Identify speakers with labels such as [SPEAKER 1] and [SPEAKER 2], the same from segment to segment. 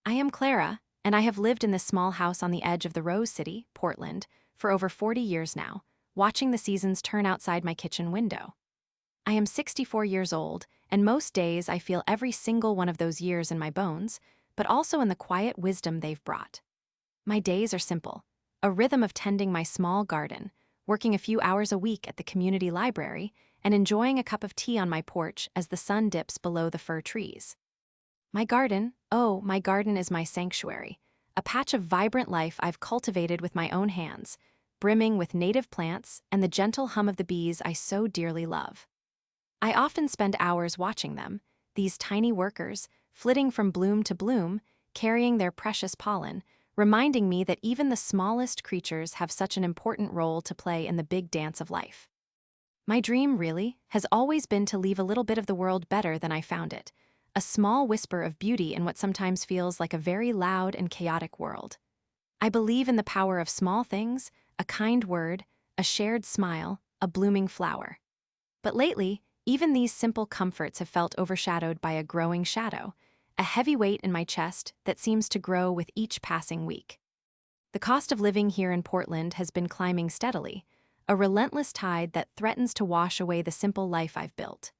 [SPEAKER 1] I am Clara, and I have lived in this small house on the edge of the Rose City, Portland, for over 40 years now, watching the seasons turn outside my kitchen window. I am 64 years old, and most days I feel every single one of those years in my bones, but also in the quiet wisdom they've brought. My days are simple: a rhythm of tending my small garden, working a few hours a week at the community library, and enjoying a cup of tea on my porch as the sun dips below the fir trees. My garden, oh, my garden is my sanctuary, a patch of vibrant life I've cultivated with my own hands, brimming with native plants and the gentle hum of the bees I so dearly love. I often spend hours watching them, these tiny workers, flitting from bloom to bloom, carrying their precious pollen, reminding me that even the smallest creatures have such an important role to play in the big dance of life. My dream, really, has always been to leave a little bit of the world better than I found it, a small whisper of beauty in what sometimes feels like a very loud and chaotic world. I believe in the power of small things: a kind word, a shared smile, a blooming flower. But lately, even these simple comforts have felt overshadowed by a growing shadow, a heavy weight in my chest that seems to grow with each passing week. The cost of living here in Portland has been climbing steadily, a relentless tide that threatens to wash away the simple life I've built.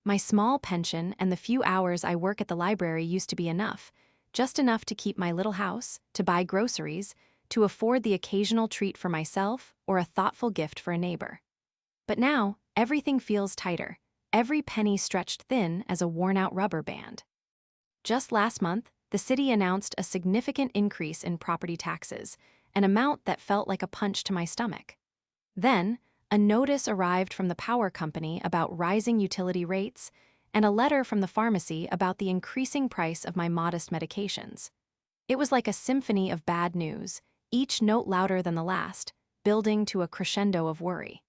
[SPEAKER 1] My small pension and the few hours I work at the library used to be enough, just enough to keep my little house, to buy groceries, to afford the occasional treat for myself or a thoughtful gift for a neighbor. But now, everything feels tighter, every penny stretched thin as a worn-out rubber band. Just last month, the city announced a significant increase in property taxes, an amount that felt like a punch to my stomach. Then, a notice arrived from the power company about rising utility rates, and a letter from the pharmacy about the increasing price of my modest medications. It was like a symphony of bad news, each note louder than the last, building to a crescendo of worry.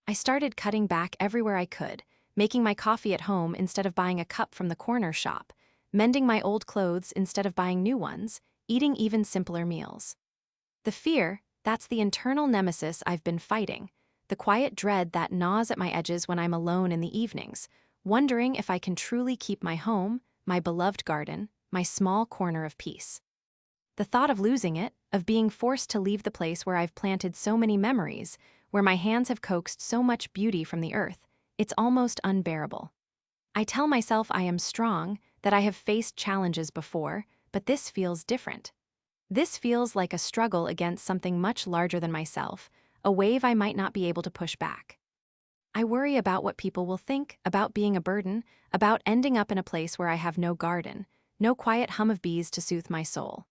[SPEAKER 1] I started cutting back everywhere I could, making my coffee at home instead of buying a cup from the corner shop, mending my old clothes instead of buying new ones, eating even simpler meals. The fear, that's the internal nemesis I've been fighting, the quiet dread that gnaws at my edges when I'm alone in the evenings, wondering if I can truly keep my home, my beloved garden, my small corner of peace. The thought of losing it, of being forced to leave the place where I've planted so many memories, where my hands have coaxed so much beauty from the earth, it's almost unbearable. I tell myself I am strong, that I have faced challenges before, but this feels different. This feels like a struggle against something much larger than myself, a wave I might not be able to push back. I worry about what people will think, about being a burden, about ending up in a place where I have no garden, no quiet hum of bees to soothe my soul.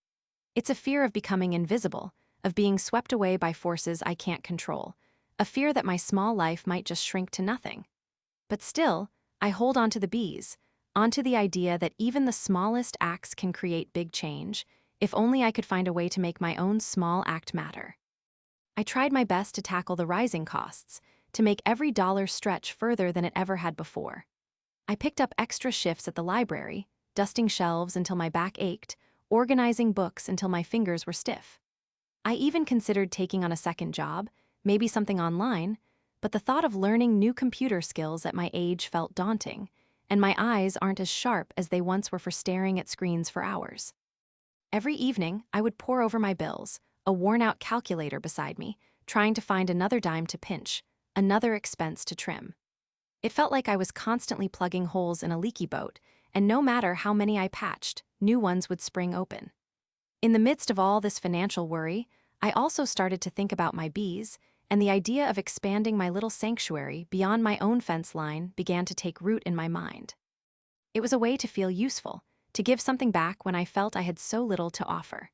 [SPEAKER 1] It's a fear of becoming invisible, of being swept away by forces I can't control, a fear that my small life might just shrink to nothing. But still, I hold on to the bees, onto the idea that even the smallest acts can create big change, if only I could find a way to make my own small act matter. I tried my best to tackle the rising costs, to make every dollar stretch further than it ever had before. I picked up extra shifts at the library, dusting shelves until my back ached, organizing books until my fingers were stiff. I even considered taking on a second job, maybe something online, but the thought of learning new computer skills at my age felt daunting, and my eyes aren't as sharp as they once were for staring at screens for hours. Every evening, I would pore over my bills, a worn-out calculator beside me, trying to find another dime to pinch, another expense to trim. It felt like I was constantly plugging holes in a leaky boat, and no matter how many I patched, new ones would spring open. In the midst of all this financial worry, I also started to think about my bees, and the idea of expanding my little sanctuary beyond my own fence line began to take root in my mind. It was a way to feel useful, to give something back when I felt I had so little to offer.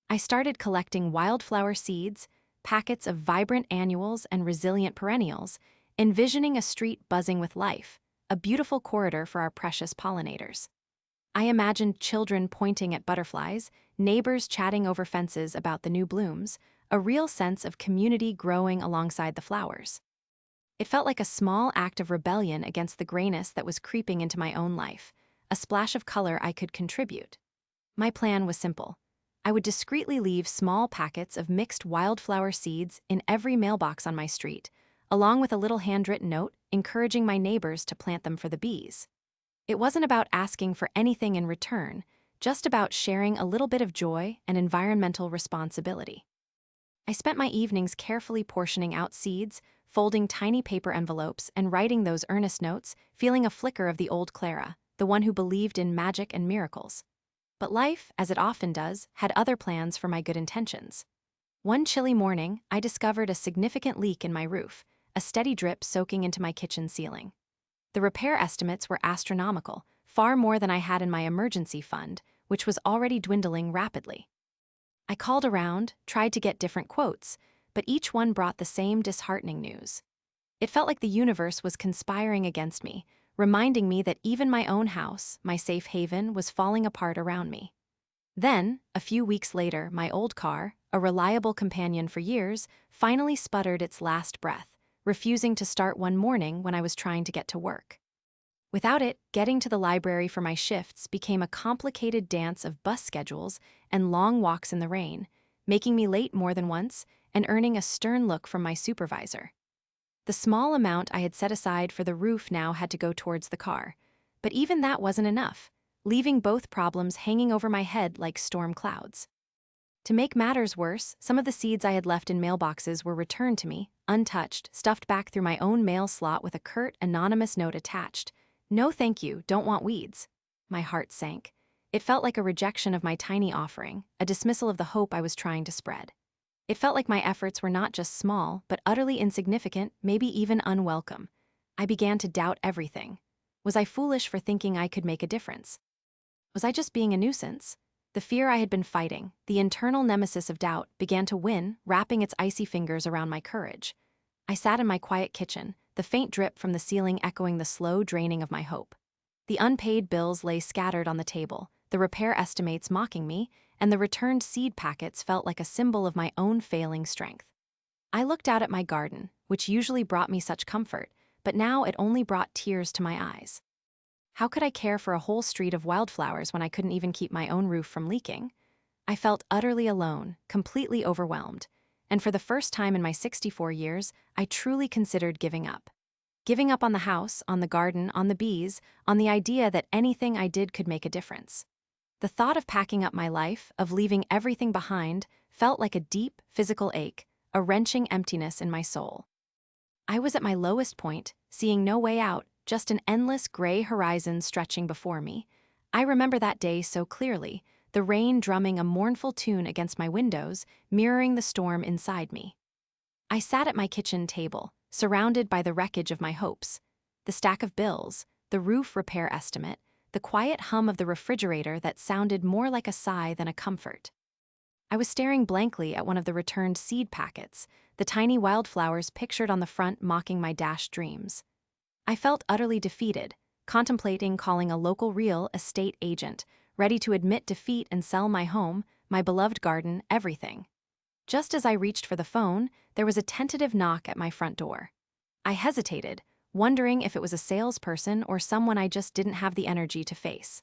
[SPEAKER 1] I started collecting wildflower seeds, packets of vibrant annuals and resilient perennials, envisioning a street buzzing with life, a beautiful corridor for our precious pollinators. I imagined children pointing at butterflies, neighbors chatting over fences about the new blooms, a real sense of community growing alongside the flowers. It felt like a small act of rebellion against the grayness that was creeping into my own life, a splash of color I could contribute. My plan was simple. I would discreetly leave small packets of mixed wildflower seeds in every mailbox on my street, along with a little handwritten note encouraging my neighbors to plant them for the bees. It wasn't about asking for anything in return, just about sharing a little bit of joy and environmental responsibility. I spent my evenings carefully portioning out seeds, folding tiny paper envelopes, and writing those earnest notes, feeling a flicker of the old Clara, the one who believed in magic and miracles. But life, as it often does, had other plans for my good intentions. One chilly morning, I discovered a significant leak in my roof, a steady drip soaking into my kitchen ceiling. The repair estimates were astronomical, far more than I had in my emergency fund, which was already dwindling rapidly. I called around, tried to get different quotes, but each one brought the same disheartening news. It felt like the universe was conspiring against me, reminding me that even my own house, my safe haven, was falling apart around me. Then, a few weeks later, my old car, a reliable companion for years, finally sputtered its last breath, refusing to start one morning when I was trying to get to work. Without it, getting to the library for my shifts became a complicated dance of bus schedules and long walks in the rain, making me late more than once and earning a stern look from my supervisor. The small amount I had set aside for the roof now had to go towards the car, but even that wasn't enough, leaving both problems hanging over my head like storm clouds. To make matters worse, some of the seeds I had left in mailboxes were returned to me, untouched, stuffed back through my own mail slot with a curt, anonymous note attached. "No thank you, don't want weeds." My heart sank. It felt like a rejection of my tiny offering, a dismissal of the hope I was trying to spread. It felt like my efforts were not just small, but utterly insignificant, maybe even unwelcome. I began to doubt everything. Was I foolish for thinking I could make a difference? Was I just being a nuisance? The fear I had been fighting, the internal nemesis of doubt, began to win, wrapping its icy fingers around my courage. I sat in my quiet kitchen, the faint drip from the ceiling echoing the slow draining of my hope. The unpaid bills lay scattered on the table, the repair estimates mocking me, and the returned seed packets felt like a symbol of my own failing strength. I looked out at my garden, which usually brought me such comfort, but now it only brought tears to my eyes. How could I care for a whole street of wildflowers when I couldn't even keep my own roof from leaking? I felt utterly alone, completely overwhelmed, and for the first time in my 64 years, I truly considered giving up. Giving up on the house, on the garden, on the bees, on the idea that anything I did could make a difference. The thought of packing up my life, of leaving everything behind, felt like a deep, physical ache, a wrenching emptiness in my soul. I was at my lowest point, seeing no way out, just an endless gray horizon stretching before me. I remember that day so clearly, the rain drumming a mournful tune against my windows, mirroring the storm inside me. I sat at my kitchen table, surrounded by the wreckage of my hopes. The stack of bills, the roof repair estimate, the quiet hum of the refrigerator that sounded more like a sigh than a comfort. I was staring blankly at one of the returned seed packets, the tiny wildflowers pictured on the front mocking my dashed dreams. I felt utterly defeated, contemplating calling a local real estate agent, ready to admit defeat and sell my home, my beloved garden, everything. Just as I reached for the phone, there was a tentative knock at my front door. I hesitated, wondering if it was a salesperson or someone I just didn't have the energy to face.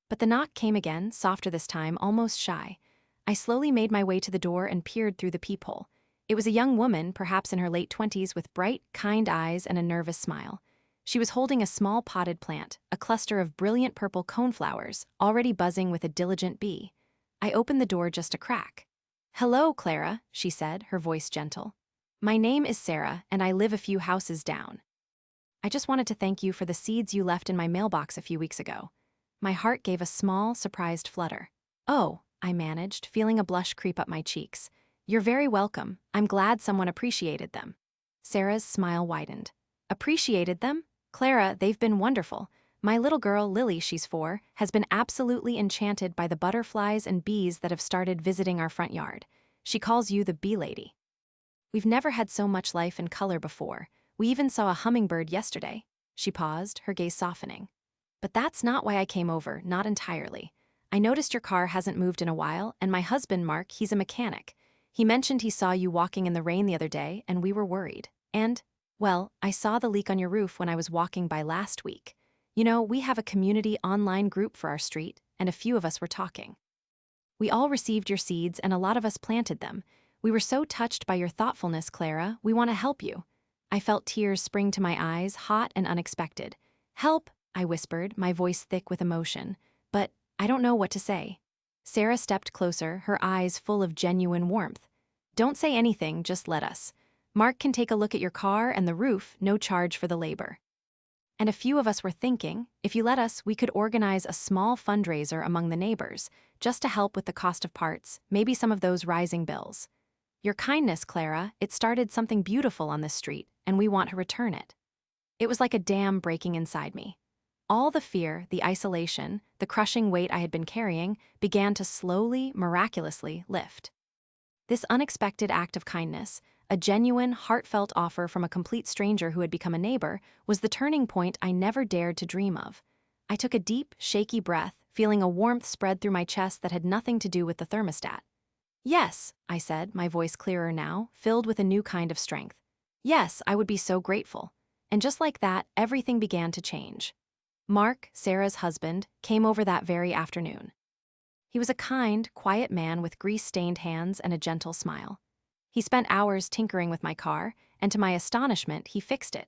[SPEAKER 1] But the knock came again, softer this time, almost shy. I slowly made my way to the door and peered through the peephole. It was a young woman, perhaps in her late 20s, with bright, kind eyes and a nervous smile. She was holding a small potted plant, a cluster of brilliant purple coneflowers, already buzzing with a diligent bee. I opened the door just a crack. "Hello, Clara," she said, her voice gentle. "My name is Sarah, and I live a few houses down. I just wanted to thank you for the seeds you left in my mailbox a few weeks ago." My heart gave a small, surprised flutter. "Oh," I managed, feeling a blush creep up my cheeks. "You're very welcome. I'm glad someone appreciated them." Sarah's smile widened. "Appreciated them? Clara, they've been wonderful. My little girl, Lily, she's 4, has been absolutely enchanted by the butterflies and bees that have started visiting our front yard. She calls you the bee lady. We've never had so much life and color before. We even saw a hummingbird yesterday." She paused, her gaze softening. "But that's not why I came over, not entirely. I noticed your car hasn't moved in a while, and my husband, Mark, he's a mechanic. He mentioned he saw you walking in the rain the other day, and we were worried. And, well, I saw the leak on your roof when I was walking by last week. You know, we have a community online group for our street, and a few of us were talking. We all received your seeds, and a lot of us planted them. We were so touched by your thoughtfulness, Clara. We want to help you." I felt tears spring to my eyes, hot and unexpected. "Help," I whispered, my voice thick with emotion. "But I don't know what to say. Sarah stepped closer, her eyes full of genuine warmth. Don't say anything, just let us. Mark can take a look at your car and the roof, no charge for the labor. And a few of us were thinking, if you let us, we could organize a small fundraiser among the neighbors, just to help with the cost of parts, maybe some of those rising bills. Your kindness, Clara, it started something beautiful on this street, and we want to return it. It was like a dam breaking inside me. All the fear, the isolation, the crushing weight I had been carrying began to slowly, miraculously lift. This unexpected act of kindness, a genuine, heartfelt offer from a complete stranger who had become a neighbor, was the turning point I never dared to dream of. I took a deep, shaky breath, feeling a warmth spread through my chest that had nothing to do with the thermostat. Yes, I said, my voice clearer now, filled with a new kind of strength. Yes, I would be so grateful. And just like that, everything began to change. Mark, Sarah's husband, came over that very afternoon. He was a kind, quiet man with grease-stained hands and a gentle smile. He spent hours tinkering with my car, and to my astonishment, he fixed it.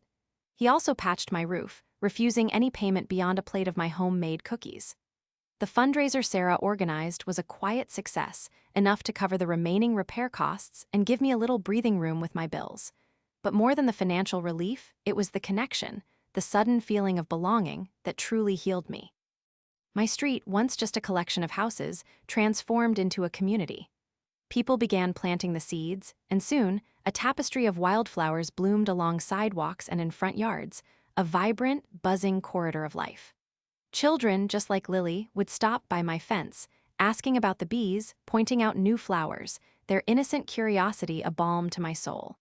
[SPEAKER 1] He also patched my roof, refusing any payment beyond a plate of my homemade cookies. The fundraiser Sarah organized was a quiet success, enough to cover the remaining repair costs and give me a little breathing room with my bills. But more than the financial relief, it was the connection, the sudden feeling of belonging, that truly healed me. My street, once just a collection of houses, transformed into a community. People began planting the seeds, and soon, a tapestry of wildflowers bloomed along sidewalks and in front yards, a vibrant, buzzing corridor of life. Children, just like Lily, would stop by my fence, asking about the bees, pointing out new flowers, their innocent curiosity a balm to my soul.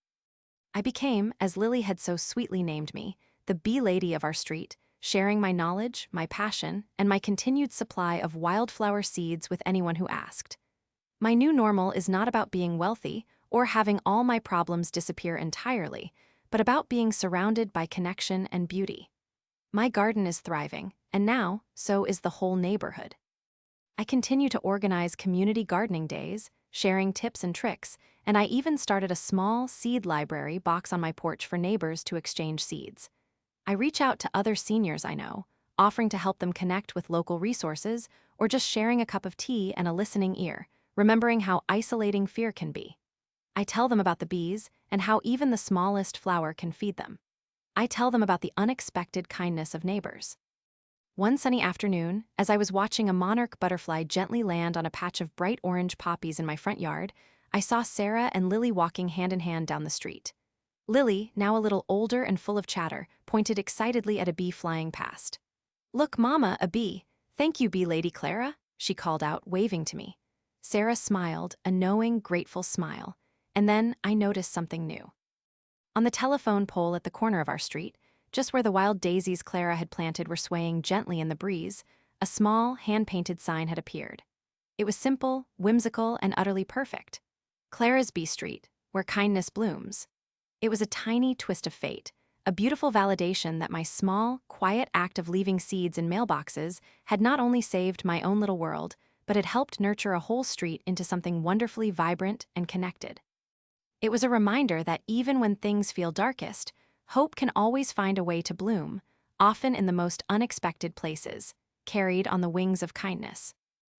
[SPEAKER 1] I became, as Lily had so sweetly named me, the bee lady of our street, sharing my knowledge, my passion, and my continued supply of wildflower seeds with anyone who asked. My new normal is not about being wealthy or having all my problems disappear entirely, but about being surrounded by connection and beauty. My garden is thriving, and now, so is the whole neighborhood. I continue to organize community gardening days, sharing tips and tricks, and I even started a small seed library box on my porch for neighbors to exchange seeds. I reach out to other seniors I know, offering to help them connect with local resources or just sharing a cup of tea and a listening ear, remembering how isolating fear can be. I tell them about the bees and how even the smallest flower can feed them. I tell them about the unexpected kindness of neighbors. One sunny afternoon, as I was watching a monarch butterfly gently land on a patch of bright orange poppies in my front yard, I saw Sarah and Lily walking hand in hand down the street. Lily, now a little older and full of chatter, pointed excitedly at a bee flying past. "Look, Mama, a bee. Thank you, bee lady Clara," she called out, waving to me. Sarah smiled, a knowing, grateful smile, and then I noticed something new. On the telephone pole at the corner of our street, just where the wild daisies Clara had planted were swaying gently in the breeze, a small, hand-painted sign had appeared. It was simple, whimsical, and utterly perfect. Clara's Bee Street, where kindness blooms. It was a tiny twist of fate, a beautiful validation that my small, quiet act of leaving seeds in mailboxes had not only saved my own little world, but had helped nurture a whole street into something wonderfully vibrant and connected. It was a reminder that even when things feel darkest, hope can always find a way to bloom, often in the most unexpected places, carried on the wings of kindness.